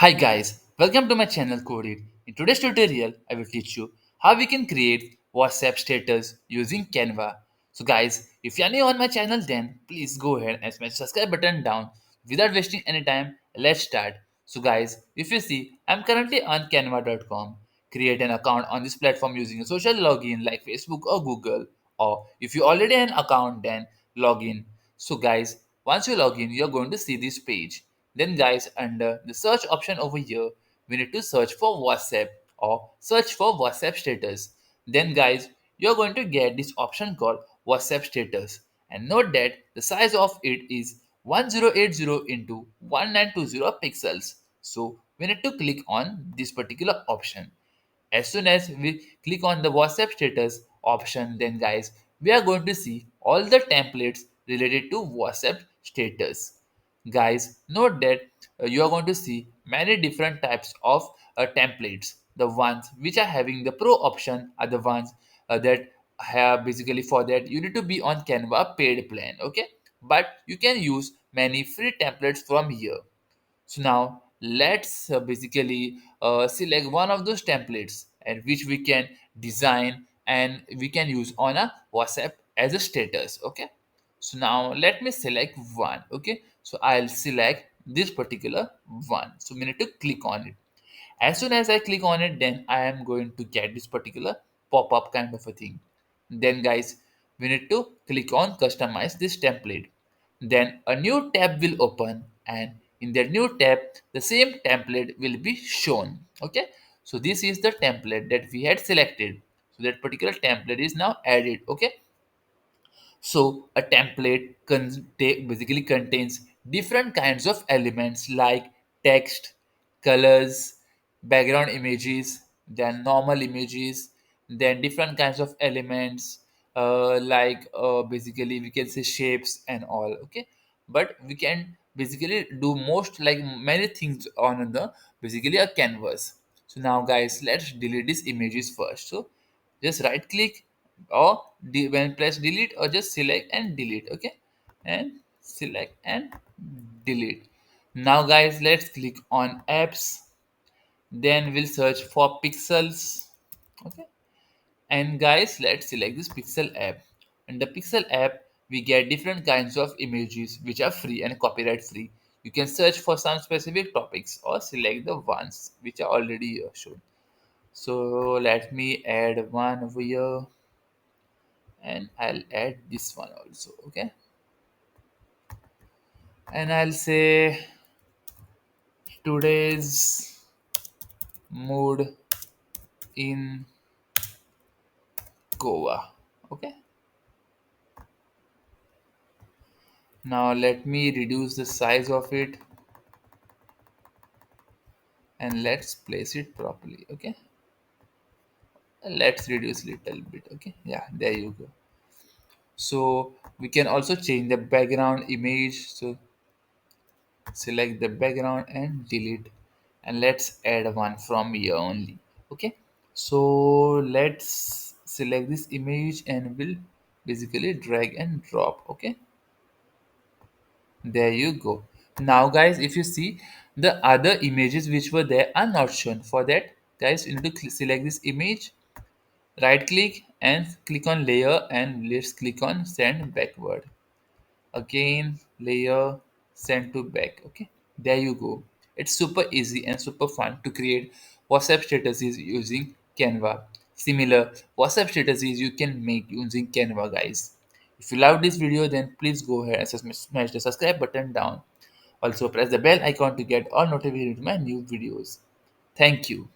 Hi guys, welcome to my channel Coded. In today's tutorial, I will teach you how we can create WhatsApp status using Canva. So guys, if you are new on my channel then please go ahead and smash the subscribe button down. Without wasting any time, let's start. So guys, if you see, I'm currently on canva.com. Create an account on this platform using a social login like Facebook or Google. Or if you already have an account then log in. So guys, once you log in, you're going to see this page. Then guys, under the search option over here, we need to search for WhatsApp or search for WhatsApp status. Then guys, you're going to get this option called WhatsApp status. And note that the size of it is 1080 into 1920 pixels. So we need to click on this particular option. As soon as we click on the WhatsApp status option, then guys, we are going to see all the templates related to WhatsApp status. Guys, note that you are going to see many different types of templates. The ones which are having the pro option are the ones that have basically for that you need to be on Canva paid plan, okay? But you can use many free templates from here. So now let's basically select one of those templates and which we can design and we can use on a WhatsApp as a status. Okay. So now let me select one. Okay. So I'll select this particular one. So we need to click on it. As soon as I click on it, then I am going to get this particular pop-up kind of a thing. Then guys, we need to click on customize this template. Then a new tab will open and in the new tab, the same template will be shown. Okay. So this is the template that we had selected. So that particular template is now added. Okay. So a template basically contains different kinds of elements like text, colors, background images, then normal images, then different kinds of elements basically we can say shapes and all. Okay, but we can basically do most like many things on the basically a canvas. So now guys, let's delete these images first. So just right click or when press delete or just select and delete. Okay, and select and delete. Now guys, let's click on apps, then we'll search for pixels. Okay, and guys, let's select this pixel app. In the pixel app we get different kinds of images which are free and copyright free. You can search for some specific topics or select the ones which are already shown. So let me add one over here and I'll add this one also. Okay, and I'll say today's mood in Goa. Okay, now let me reduce the size of it and let's place it properly. Okay, let's reduce little bit. Okay, yeah, there you go. So we can also change the background image. So select the background and delete, and let's add one from here only. Okay, so let's select this image and we'll basically drag and drop. Okay, there you go. Now guys, if you see, the other images which were there are not shown. For that guys, you need to select this image, right click and click on layer, and let's click on send backward. Again layer, send to back. Okay, there you go. It's super easy and super fun to create WhatsApp statuses using Canva. Similar WhatsApp statuses you can make using Canva, guys. If you love this video, then please go ahead and smash the subscribe button down. Also press the bell icon to get all notifications of my new videos. Thank you.